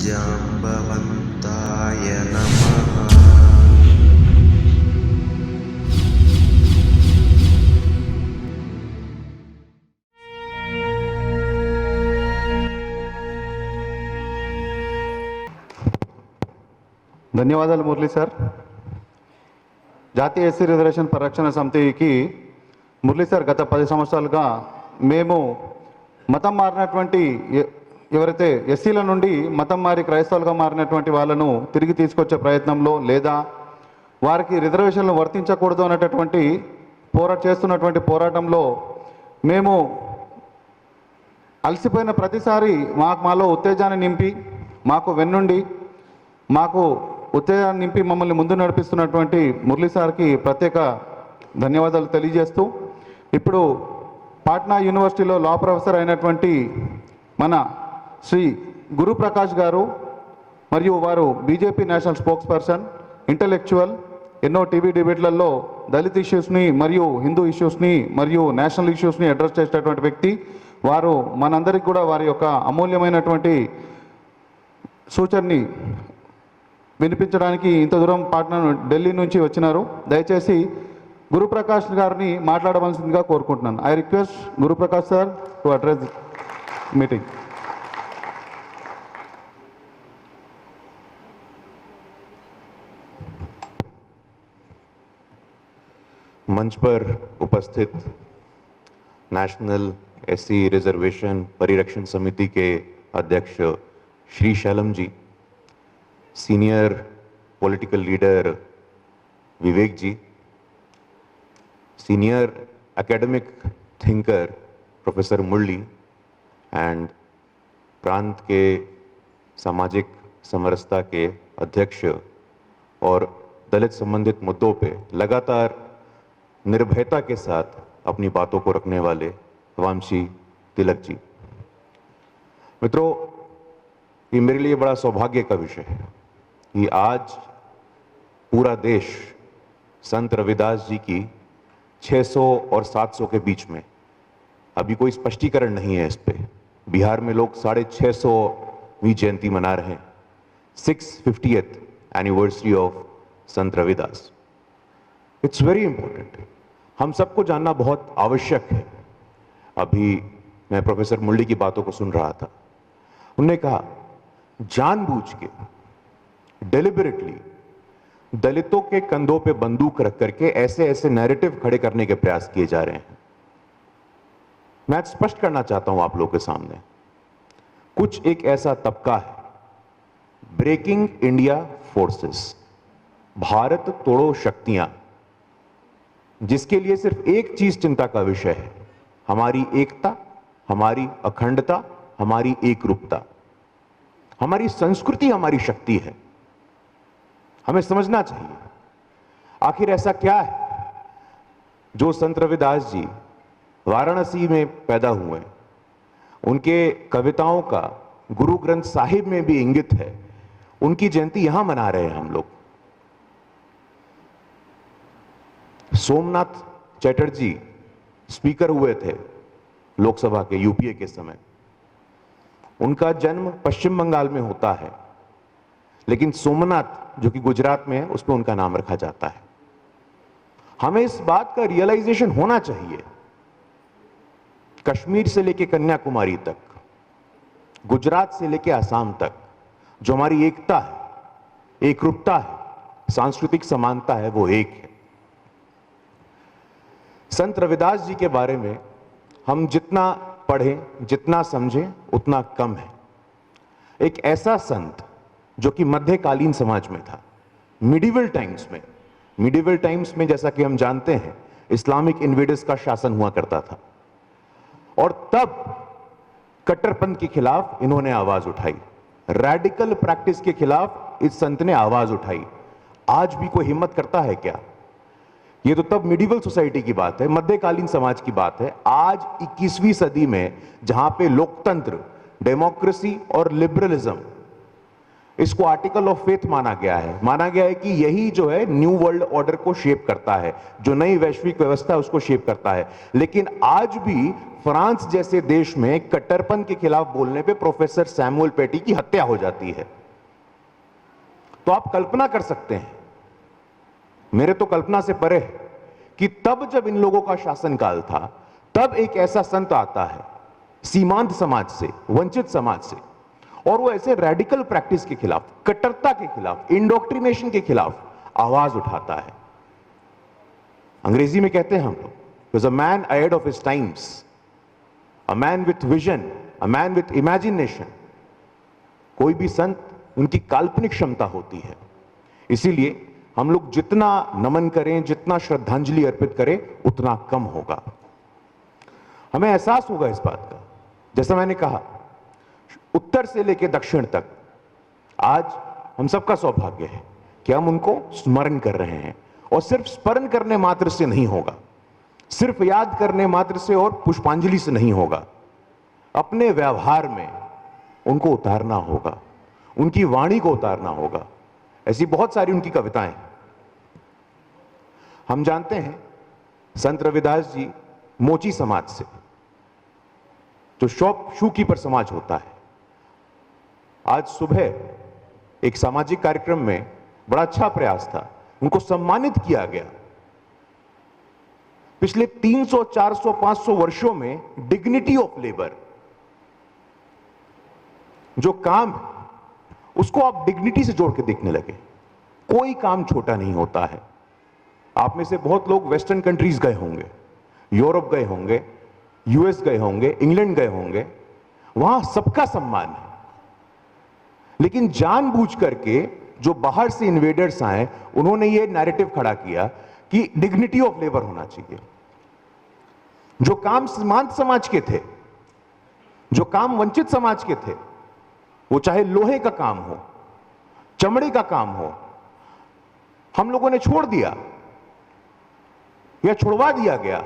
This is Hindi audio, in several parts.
जाम्बवन्ताय नमः। ధన్యవాదాలు మురళి సార్. జాతీయ ఎస్సీ రిజర్వేషన్ పరిరక్షణ సమితికి మురళి సార్ గత 10 సంవత్సరాలుగా మేము మతం మారినటువంటి ఎవరైతే ఎస్సీల నుండి మతం మారి క్రైస్తవులుగా మారినటువంటి వాళ్ళను తిరిగి తీసుకొచ్చే ప్రయత్నంలో లేదా వారికి రిజర్వేషన్లు వర్తించకూడదు అనేటటువంటి చేస్తున్నటువంటి పోరాటంలో మేము అలసిపోయిన ప్రతిసారి మాలో ఉత్తేజాన్ని నింపి మాకు వెన్నుండి మాకు ఉత్తేజాన్ని నింపి మమ్మల్ని ముందు నడిపిస్తున్నటువంటి మురళి సార్కి ప్రత్యేక ధన్యవాదాలు తెలియజేస్తూ ఇప్పుడు పాట్నా యూనివర్సిటీలో లా ప్రొఫెసర్ అయినటువంటి మన శ్రీ గురుప్రకాష్ గారు మరియు వారు BJP national spokes person, intellectual, ఎన్నో టీవీ డిబేట్లలో దళిత్ ఇష్యూస్ని మరియు హిందూ ఇష్యూస్ని మరియు నేషనల్ ఇష్యూస్ని అడ్రస్ చేసేటటువంటి వ్యక్తి. వారు మనందరికీ కూడా వారి యొక్క అమూల్యమైనటువంటి సూచనని వినిపించడానికి ఇంత దూరం పాట్నా ఢిల్లీ నుంచి వచ్చినారు. దయచేసి గురుప్రకాష్ గారిని మాట్లాడవలసిందిగా కోరుకుంటున్నాను. I request Guruprakash sir to address meeting. मंच पर उपस्थित नेशनल एससी रिजर्वेशन परिरक्षण समिति के अध्यक्ष Shri Shailam ji, senior political leader Vivek ji, senior academic thinker professor Murali and प्रांत के सामाजिक समरसता के अध्यक्ष और दलित संबंधित मुद्दों पे लगातार निर्भयता के साथ अपनी बातों को रखने वाले वामसी तिलक जी। मित्रों, ये मेरे लिए बड़ा सौभाग्य का विषय है कि आज पूरा देश संत रविदास जी की 600 और 700 के बीच में, अभी कोई स्पष्टीकरण नहीं है इस पे, बिहार में लोग 650वीं जयंती मना रहे हैं, 650th anniversary of Sant Ravidas. It's very important, हम सबको जानना बहुत आवश्यक है। अभी मैं प्रोफेसर मुरली की बातों को सुन रहा था, उन्होंने कहा जानबूझ के डेलिबरेटली दलितों के कंधों पे बंदूक रख करके ऐसे ऐसे नैरेटिव खड़े करने के प्रयास किए जा रहे हैं। मैं स्पष्ट करना चाहता हूं आप लोगों के सामने, कुछ एक ऐसा तबका है, ब्रेकिंग इंडिया फोर्सेस, भारत तोड़ो शक्तियां, जिसके लिए सिर्फ एक चीज चिंता का विषय है, हमारी एकता, हमारी अखंडता, हमारी एकरूपता, हमारी संस्कृति हमारी शक्ति है। हमें समझना चाहिए आखिर ऐसा क्या है जो संत रविदास जी वाराणसी में पैदा हुए, उनके कविताओं का गुरु ग्रंथ साहिब में भी इंगित है, उनकी जयंती यहां मना रहे हैं हम लोग। सोमनाथ चटर्जी स्पीकर हुए थे लोकसभा के यूपीए के समय, उनका जन्म पश्चिम बंगाल में होता है, लेकिन सोमनाथ जो कि गुजरात में है उस पर उनका नाम रखा जाता है। हमें इस बात का रियलाइजेशन होना चाहिए, कश्मीर से लेकर कन्याकुमारी तक, गुजरात से लेकर आसाम तक, जो हमारी एकता है, एकरूपता है, सांस्कृतिक समानता है, वो एक है। संत रविदास जी के बारे में हम जितना पढ़ें, जितना समझें, उतना कम है। एक ऐसा संत जो कि मध्यकालीन समाज में था, मिडिवल टाइम्स में जैसा कि हम जानते हैं इस्लामिक इन्वेडर्स का शासन हुआ करता था, और तब कट्टरपंथ के खिलाफ इन्होंने आवाज उठाई, रैडिकल प्रैक्टिस के खिलाफ इस संत ने आवाज उठाई। आज भी कोई हिम्मत करता है क्या? ये तो तब मिडिवल सोसाइटी की बात है, मध्यकालीन समाज की बात है। आज 21वीं सदी में जहां पे लोकतंत्र, डेमोक्रेसी और लिबरलिज्म, इसको आर्टिकल ऑफ फेथ माना गया है कि यही जो है न्यू वर्ल्ड ऑर्डर को शेप करता है, जो नई वैश्विक व्यवस्था है उसको शेप करता है। लेकिन आज भी फ्रांस जैसे देश में कट्टरपंथ के खिलाफ बोलने पे प्रोफेसर सैमुअल पेटी की हत्या हो जाती है। तो आप कल्पना कर सकते हैं, मेरे तो कल्पना से परे है, कि तब जब इन लोगों का शासनकाल था, तब एक ऐसा संत आता है सीमांत समाज से, वंचित समाज से, और वो ऐसे रेडिकल प्रैक्टिस के खिलाफ, कट्टरता के खिलाफ, इंडोक्ट्रिनेशन के खिलाफ आवाज उठाता है। अंग्रेजी में कहते हैं हम लोग, was a man ahead of his times, a man with vision, a man with imagination। कोई भी संत, उनकी काल्पनिक क्षमता होती है। इसीलिए हम लोग जितना नमन करें, जितना श्रद्धांजलि अर्पित करें, उतना कम होगा। हमें एहसास होगा इस बात का, जैसा मैंने कहा, उत्तर से लेकर दक्षिण तक आज हम सबका सौभाग्य है कि हम उनको स्मरण कर रहे हैं। और सिर्फ स्मरण करने मात्र से नहीं होगा, सिर्फ याद करने मात्र से और पुष्पांजलि से नहीं होगा, अपने व्यवहार में उनको उतारना होगा, उनकी वाणी को उतारना होगा। ऐसी बहुत सारी उनकी कविताएं हैं। हम जानते हैं संत रविदास जी मोची समाज से, जो शॉपकीपर समाज होता है। आज सुबह एक सामाजिक कार्यक्रम में बड़ा अच्छा प्रयास था, उनको सम्मानित किया गया। पिछले 300, 400, 500 वर्षों में डिग्निटी ऑफ लेबर, जो काम है उसको आप डिग्निटी से जोड़ के देखने लगे। कोई काम छोटा नहीं होता है। आप में से बहुत लोग वेस्टर्न कंट्रीज गए होंगे, यूरोप गए होंगे, यूएस गए होंगे, इंग्लैंड गए होंगे, वहां सबका सम्मान है। लेकिन जानबूझ करके जो बाहर से इन्वेडर्स आए, उन्होंने ये नैरेटिव खड़ा किया कि डिग्निटी ऑफ लेबर होना चाहिए। जो काम सीमांत समाज के थे, जो काम वंचित समाज के थे, वो चाहे लोहे का काम हो, चमड़े का काम हो, हम लोगों ने छोड़ दिया या छुड़वा दिया गया।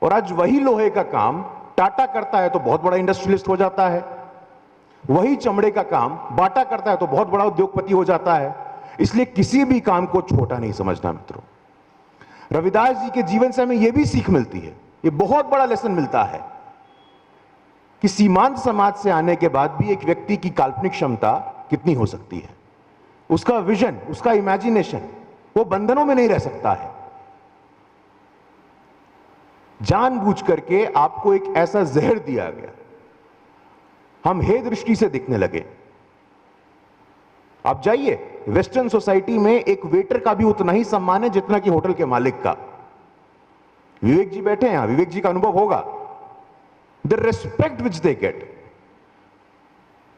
और आज वही लोहे का काम टाटा करता है तो बहुत बड़ा इंडस्ट्रियलिस्ट हो जाता है, वही चमड़े का काम बाटा करता है तो बहुत बड़ा उद्योगपति हो जाता है। इसलिए किसी भी काम को छोटा नहीं समझना मित्रों। रविदास जी के जीवन से हमें यह भी सीख मिलती है, यह बहुत बड़ा लेसन मिलता है कि सीमांत समाज से आने के बाद भी एक व्यक्ति की काल्पनिक क्षमता कितनी हो सकती है। उसका विजन, उसका इमेजिनेशन, वो बंधनों में नहीं रह सकता है। जानबूझ करके आपको एक ऐसा जहर दिया गया, हम हे दृष्टि से दिखने लगे। आप जाइए, वेस्टर्न सोसाइटी में एक वेटर का भी उतना ही सम्मान है जितना कि होटल के मालिक का। विवेक जी बैठे हैं यहां, विवेक जी का अनुभव होगा। The respect which they get,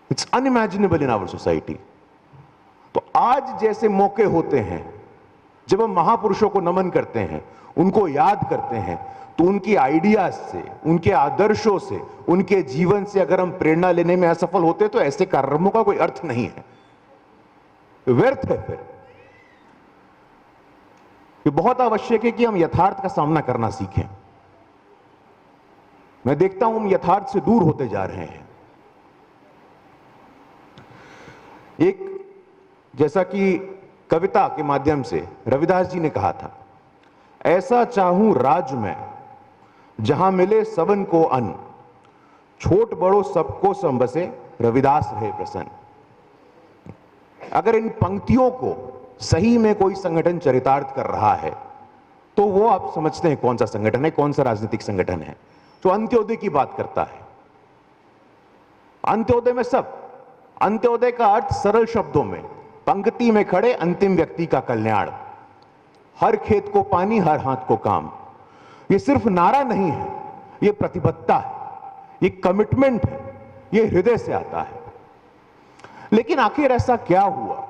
it's unimaginable in our society. तो आज जैसे मौके होते हैं जब हम महापुरुषों को नमन करते हैं, उनको याद करते हैं, तो उनकी आइडियाज से, उनके आदर्शों से, उनके जीवन से अगर हम प्रेरणा लेने में असफल होते तो ऐसे कार्यक्रमों का कोई अर्थ नहीं है, व्यर्थ है। फिर ये बहुत आवश्यक है कि हम यथार्थ का सामना करना सीखें। मैं देखता हूं हम यथार्थ से दूर होते जा रहे हैं। एक, जैसा कि कविता के माध्यम से रविदास जी ने कहा था, ऐसा चाहूं राज में जहां मिले सबन को अन्न, छोट बड़ो सबको संबसे, रविदास रहे प्रसन्न। अगर इन पंक्तियों को सही में कोई संगठन चरितार्थ कर रहा है तो वो आप समझते हैं कौन सा संगठन है, कौन सा राजनीतिक संगठन है जो अंत्योदय की बात करता है। अंत्योदय में सब, अंत्योदय का अर्थ सरल शब्दों में, पंक्ति में खड़े अंतिम व्यक्ति का कल्याण, हर खेत को पानी, हर हाथ को काम। ये सिर्फ नारा नहीं है, ये प्रतिबद्धता है, ये कमिटमेंट है, ये हृदय से आता है। लेकिन आखिर ऐसा क्या हुआ?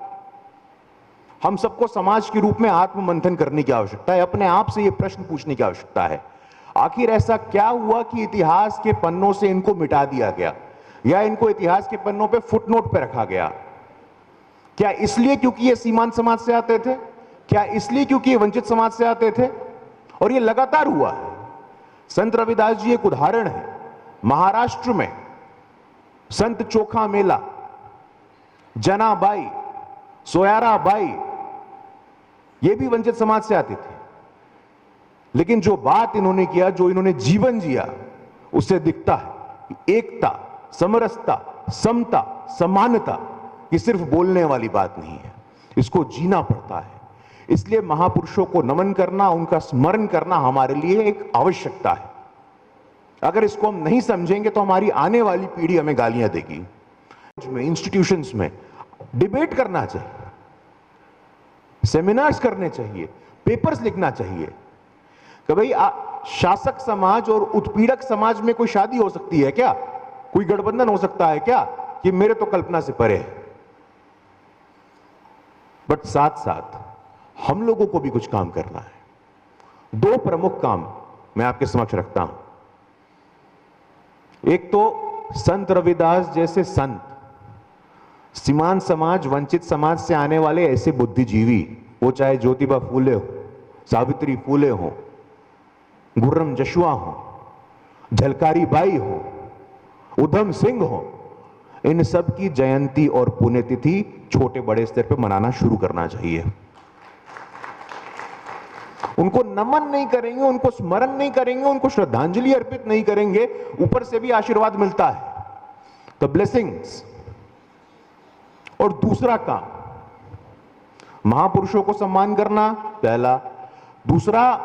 हम सबको समाज के रूप में आत्ममंथन करने की आवश्यकता है, अपने आप से यह प्रश्न पूछने की आवश्यकता है, आखिर ऐसा क्या हुआ कि इतिहास के पन्नों से इनको मिटा दिया गया या इनको इतिहास के पन्नों पे फुटनोट पे रखा गया? क्या इसलिए क्योंकि ये सीमांत समाज से आते थे? क्या इसलिए क्योंकि ये वंचित समाज से आते थे? और ये लगातार हुआ है। संत रविदास जी एक उदाहरण है। महाराष्ट्र में संत चोखा मेला, जनाबाई, सोयाराबाई, ये भी वंचित समाज से आते थे। लेकिन जो बात इन्होंने किया, जो इन्होंने जीवन जिया, उससे दिखता है कि एकता, समरसता, समता, समानता ये सिर्फ बोलने वाली बात नहीं है। इसको जीना पड़ता है। इसलिए महापुरुषों को नमन करना, उनका स्मरण करना हमारे लिए एक आवश्यकता है। अगर इसको हम नहीं समझेंगे तो हमारी आने वाली पीढ़ी हमें गालियां देगी। इंस्टीट्यूशंस में डिबेट करना चाहिए, सेमिनार्स करने चाहिए, पेपर्स लिखना चाहिए कि भाई शासक समाज और उत्पीड़क समाज में कोई शादी हो सकती है क्या, कोई गठबंधन हो सकता है क्या, कि मेरे तो कल्पना से परे है। बट साथ साथ हम लोगों को भी कुछ काम करना है। दो प्रमुख काम मैं आपके समक्ष रखता हूं। एक तो संत रविदास जैसे संत, सीमांत समाज, वंचित समाज से आने वाले ऐसे बुद्धिजीवी, वो चाहे ज्योतिबा फूले हो, सावित्री फूले हो, गुर्रम जशुआ हो, झलकारी बाई हो, उधम सिंह हो, इन सब की जयंती और पुण्यतिथि छोटे बड़े स्तर पर मनाना शुरू करना चाहिए। उनको नमन नहीं करेंगे, उनको स्मरण नहीं करेंगे, उनको श्रद्धांजलि अर्पित नहीं करेंगे, ऊपर से भी आशीर्वाद मिलता है, तो ब्लेसिंग्स। और दूसरा काम, महापुरुषों को सम्मान करना पहला। दूसरा,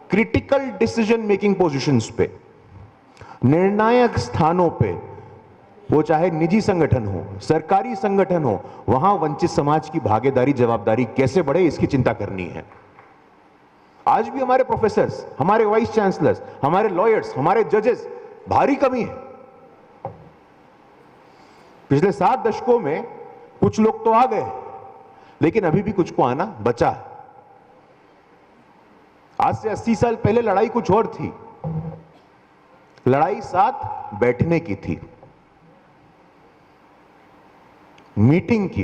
क्रिटिकल डिसीजन मेकिंग पोजीशंस पे, निर्णायक स्थानों पे, वो चाहे निजी संगठन हो, सरकारी संगठन हो, वहां वंचित समाज की भागीदारी, जवाबदारी कैसे बढ़े, इसकी चिंता करनी है। आज भी हमारे प्रोफेसर्स, हमारे वाइस चांसलर्स, हमारे लॉयर्स, हमारे जजेस, भारी कमी है। पिछले 7 दशकों में कुछ लोग तो आ गए, लेकिन अभी भी कुछ को आना बचा है। आज से 80 साल पहले लड़ाई कुछ और थी। लड़ाई साथ बैठने की थी, मीटिंग की।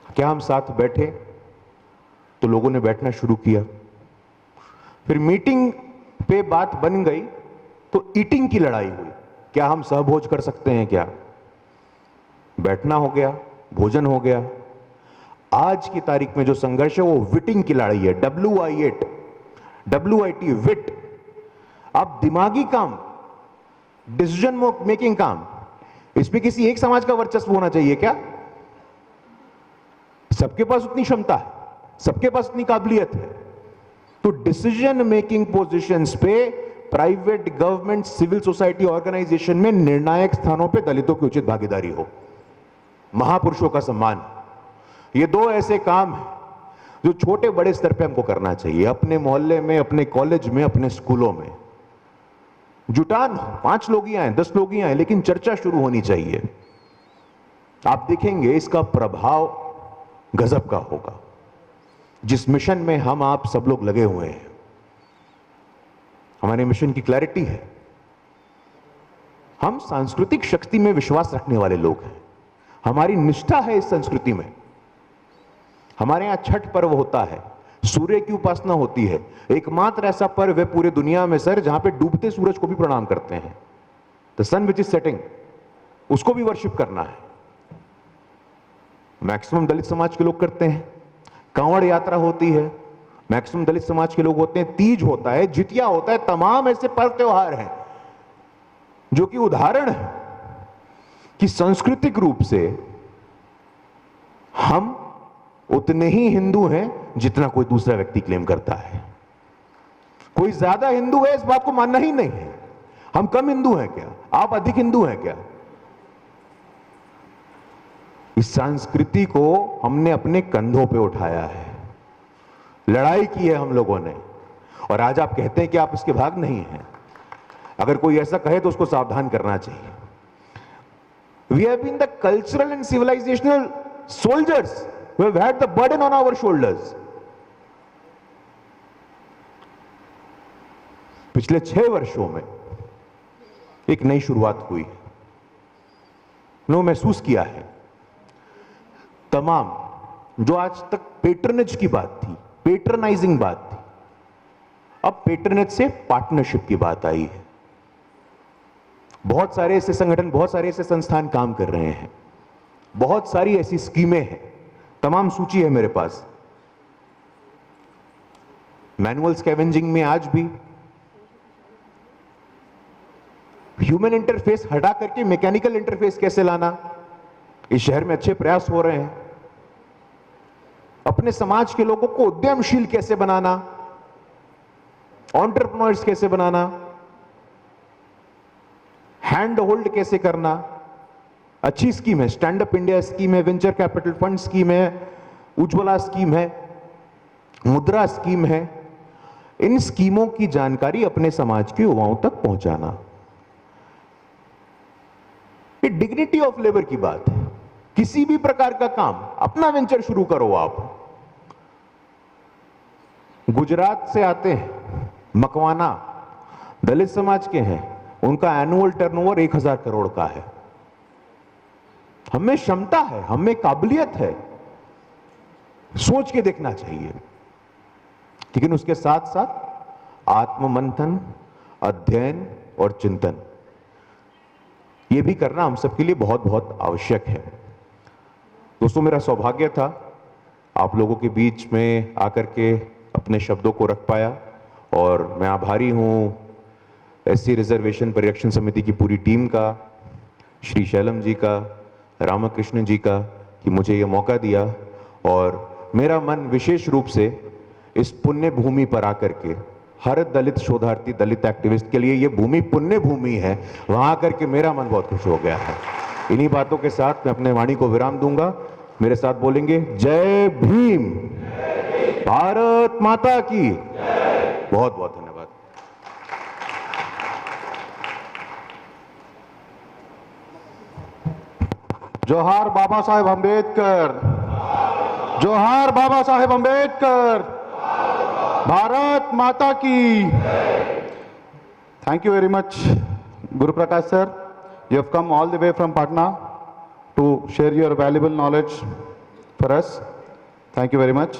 क्या हम साथ बैठे तो लोगों ने बैठना शुरू किया। फिर मीटिंग पे बात बन गई तो ईटिंग की लड़ाई हुई। क्या हम सहभोज कर सकते हैं क्या? बैठना हो गया, भोजन हो गया। आज की तारीख में जो संघर्ष है वो विटिंग की लड़ाई है, WIT, विट। अब दिमागी काम, डिसीजन मेकिंग काम, इसमें किसी एक समाज का वर्चस्व होना चाहिए क्या? सबके पास उतनी क्षमता है, सबके पास उतनी काबिलियत है। तो डिसीजन मेकिंग पोजीशंस पे private, government, civil society organization में निर्णायक स्थानों पे दलितों की उचित भागीदारी हो, महापुरुषों का सम्मान। ये दो ऐसे काम हैं जो छोटे बड़े स्तर पे हमको करना चाहिए। अपने मोहल्ले में, अपने कॉलेज में, अपने स्कूलों में जुटान, 5 लोग ही आए, 10 लोग ही आए, लेकिन चर्चा शुरू होनी चाहिए। आप देखेंगे इसका प्रभाव गजब का होगा। जिस मिशन में हम आप सब लोग लगे हुए हैं, हमारे मिशन की क्लैरिटी है। हम सांस्कृतिक शक्ति में विश्वास रखने वाले लोग हैं। हमारी निष्ठा है इस संस्कृति में। हमारे यहां छठ पर्व होता है, सूर्य की उपासना होती है। एकमात्र ऐसा पर्व है पूरे दुनिया में सर जहां पे डूबते सूरज को भी प्रणाम करते हैं। The sun which is setting, उसको भी वर्शिप करना है। मैक्सिमम दलित समाज के लोग करते हैं। कांवड़ यात्रा होती है, मैक्सिमम दलित समाज के लोग होते हैं। तीज होता है, जितिया होता है। तमाम ऐसे पर्व त्योहार हैं जो कि उदाहरण है कि सांस्कृतिक रूप से हम उतने ही हिंदू हैं जितना कोई दूसरा व्यक्ति क्लेम करता है। कोई ज्यादा हिंदू है इस बात को मानना ही नहीं है। हम कम हिंदू हैं क्या? आप अधिक हिंदू हैं क्या? इस संस्कृति को हमने अपने कंधों पे उठाया है, लड़ाई की है हम लोगों ने, और आज आप कहते हैं कि आप इसके भाग नहीं हैं। अगर कोई ऐसा कहे तो उसको सावधान करना चाहिए। We have been the cultural and civilisational soldiers who have had the burden on our shoulders. पिछले 6 वर्षों में एक नई शुरुआत हुई। महसूस किया है तमाम जो आज तक पेट्रनेज की बात थी, पेट्रनाइजिंग बात थी, अब पेट्रनेज से पार्टनरशिप की बात आई है। बहुत सारे ऐसे संगठन, बहुत सारे ऐसे संस्थान काम कर रहे हैं। बहुत सारी ऐसी स्कीमें हैं, तमाम सूची है मेरे पास। मैनुअल स्कैवेंजिंग में आज भी ह्यूमन इंटरफेस हटा करके मैकेनिकल इंटरफेस कैसे लाना, इस शहर में अच्छे प्रयास हो रहे हैं। अपने समाज के लोगों को उद्यमशील कैसे बनाना, एंटरप्रेन्योर्स कैसे बनाना, हैंड होल्ड कैसे करना। अच्छी स्कीम है, स्टैंड अप इंडिया स्कीम है, वेंचर कैपिटल फंड स्कीम है, उज्ज्वला स्कीम है, मुद्रा स्कीम है। इन स्कीमों की जानकारी अपने समाज के युवाओं तक पहुंचाना, ये डिग्निटी ऑफ लेबर की बात है। किसी भी प्रकार का काम, अपना वेंचर शुरू करो आप। गुजरात से आते हैं, मकवाना दलित समाज के हैं, उनका एनुअल टर्नओवर 1000 करोड़ का है। हमें क्षमता है, हमें काबिलियत है, सोच के देखना चाहिए। लेकिन उसके साथ साथ आत्ममंथन, अध्ययन और चिंतन, यह भी करना हम सबके लिए बहुत बहुत आवश्यक है। दोस्तों, मेरा सौभाग्य था आप लोगों के बीच में आकर के अपने शब्दों को रख पाया, और मैं आभारी हूं एससी रिजर्वेशन परिरक्षण समिति की पूरी टीम का, श्री शैलम जी का, रामकृष्ण जी का, कि मुझे यह मौका दिया। और मेरा मन विशेष रूप से इस पुण्य भूमि पर आकर के, हर दलित शोधार्थी, दलित एक्टिविस्ट के लिए यह भूमि पुण्य भूमि है, वहां आकर के मेरा मन बहुत खुश हो गया है। इन्हीं बातों के साथ मैं अपने वाणी को विराम दूंगा। मेरे साथ बोलेंगे जय भीम, भारत माता की। बहुत बहुत धन्यवाद। जोहार बाबा साहेब अंबेडकर, जोहार बाबा साहेब अंबेडकर, भारत माता की। Thank you very much, Guru Prakash sir. You have come all the way from Patna to share your valuable knowledge for us. Thank you very much.